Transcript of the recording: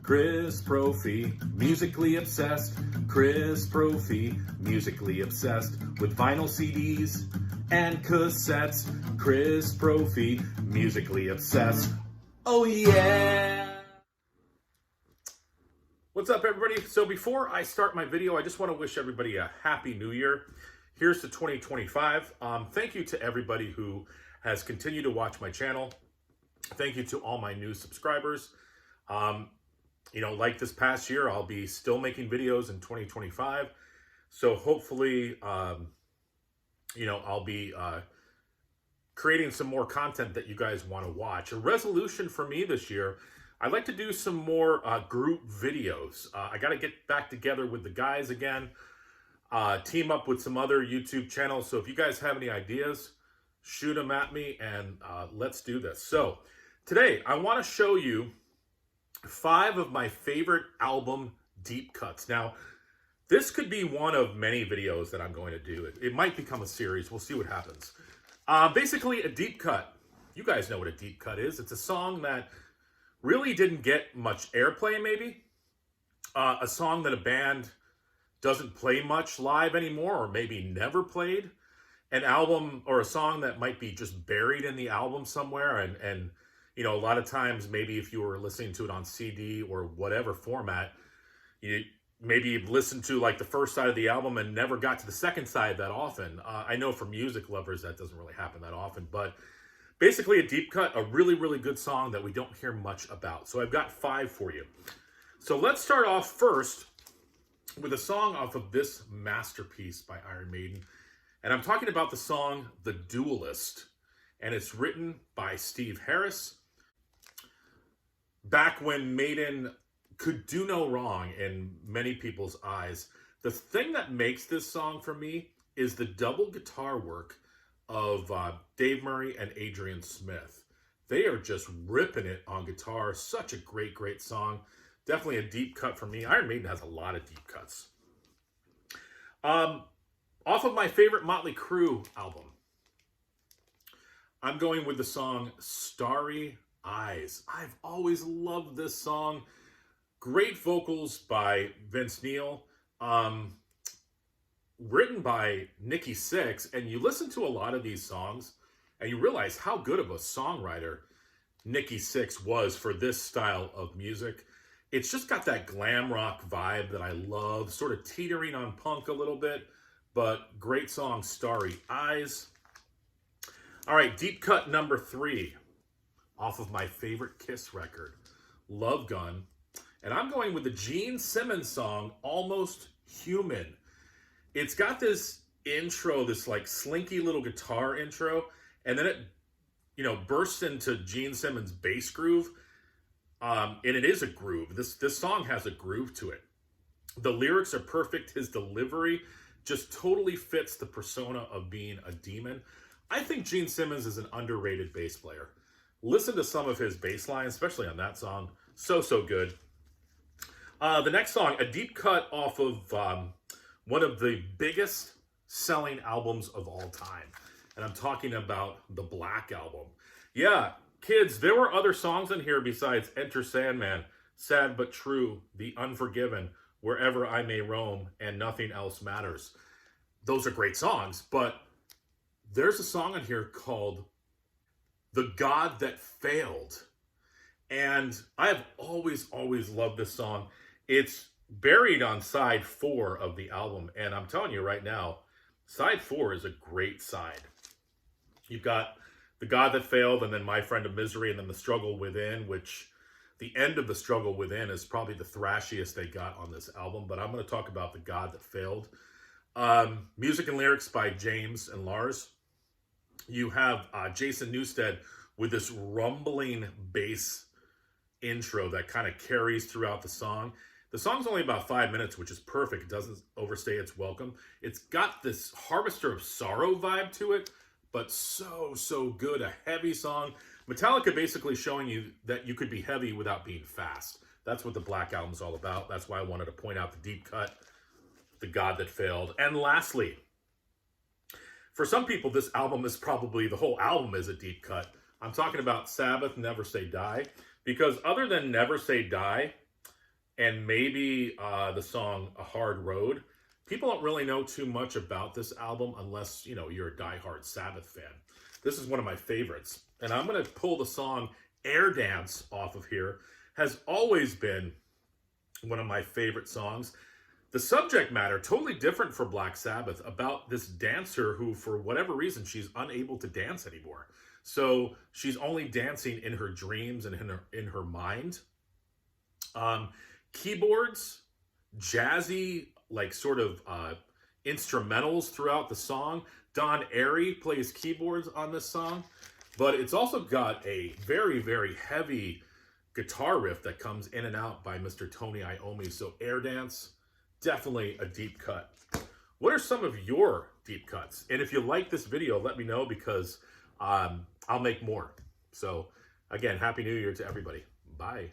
Chris Brophy, musically obsessed. Chris Brophy, musically obsessed with vinyl CDs and cassettes. Chris Brophy, musically obsessed. Oh yeah! What's up, everybody? So before I start my video, I just want to wish everybody a happy new year. Here's to 2025. Thank you to everybody who has continued to watch my channel. Thank you to all my new subscribers. Like this past year, I'll be still making videos in 2025. So hopefully, I'll be creating some more content that you guys want to watch. A resolution for me this year, I'd like to do some more group videos. I got to get back together with the guys again, team up with some other YouTube channels. So if you guys have any ideas, shoot them at me and let's do this. So today, I want to show you 5 of my favorite album deep cuts. Now, this could be one of many videos that I'm going to do. It might become a series. We'll see what happens. Basically, a deep cut. You guys know what a deep cut is. It's a song that really didn't get much airplay, maybe. A song that a band doesn't play much live anymore, or maybe never played. An album or a song that might be just buried in the album somewhere, and a lot of times, maybe if you were listening to it on CD or whatever format, maybe you've listened to like the first side of the album and never got to the second side that often. I know for music lovers, that doesn't really happen that often, but basically a deep cut, a really, really good song that we don't hear much about. So I've got 5 for you. So let's start off first with a song off of this masterpiece by Iron Maiden. And I'm talking about the song, The Duelist. And it's written by Steve Harris. Back when Maiden could do no wrong in many people's eyes. The thing that makes this song for me is the double guitar work of Dave Murray and Adrian Smith. They are just ripping it on guitar. Such a great, great song. Definitely a deep cut for me. Iron Maiden has a lot of deep cuts. Off of my favorite Motley Crue album, I'm going with the song Starry Eyes. I've always loved this song. Great vocals by Vince Neil. Written by Nikki Sixx. And you listen to a lot of these songs and you realize how good of a songwriter Nikki Sixx was for this style of music. It's just got that glam rock vibe that I love. Sort of teetering on punk a little bit. But great song, Starry Eyes. All right, deep cut number 3 off of my favorite Kiss record, Love Gun. And I'm going with the Gene Simmons song, Almost Human. It's got this intro, this like slinky little guitar intro, and then it, bursts into Gene Simmons' bass groove. And it is a groove. This song has a groove to it. The lyrics are perfect. His delivery just totally fits the persona of being a demon. I think Gene Simmons is an underrated bass player. Listen to some of his bass lines, especially on that song. So good. The next song, a deep cut off of one of the biggest selling albums of all time. And I'm talking about the Black Album. Yeah, kids, there were other songs in here besides Enter Sandman, Sad But True, The Unforgiven, Wherever I May Roam, and Nothing Else Matters. Those are great songs, but there's a song on here called The God That Failed. And I have always loved this song. It's buried on side 4 of the album. And I'm telling you right now, side 4 is a great side. You've got The God That Failed, and then My Friend of Misery, and then The Struggle Within, which the end of The Struggle Within is probably the thrashiest they got on this album. But I'm going to talk about The God That Failed. Music and lyrics by James and Lars. You have Jason Newsted with this rumbling bass intro that kind of carries throughout the song. The song's only about 5 minutes, which is perfect. It doesn't overstay its welcome. It's got this Harvester of Sorrow vibe to it, but so good. A heavy song. Metallica basically showing you that you could be heavy without being fast. That's what the Black Album's all about. That's why I wanted to point out the deep cut, The God That Failed. And lastly, for some people, this album is probably, the whole album is a deep cut. I'm talking about Sabbath, Never Say Die, because other than Never Say Die, and maybe the song A Hard Road. People don't really know too much about this album unless, you know, you're a diehard Sabbath fan. This is one of my favorites. And I'm going to pull the song Air Dance off of here. Has always been one of my favorite songs. The subject matter, totally different for Black Sabbath, about this dancer who, for whatever reason, she's unable to dance anymore. So she's only dancing in her dreams and in her mind. Keyboards, jazzy, like sort of instrumentals throughout the song. Don Airey plays keyboards on this song, but it's also got a very, very heavy guitar riff that comes in and out by Mr. Tony Iommi. So Air Dance, definitely a deep cut. What are some of your deep cuts? And if you like this video, let me know, because I'll make more. So again, Happy New Year to everybody. Bye.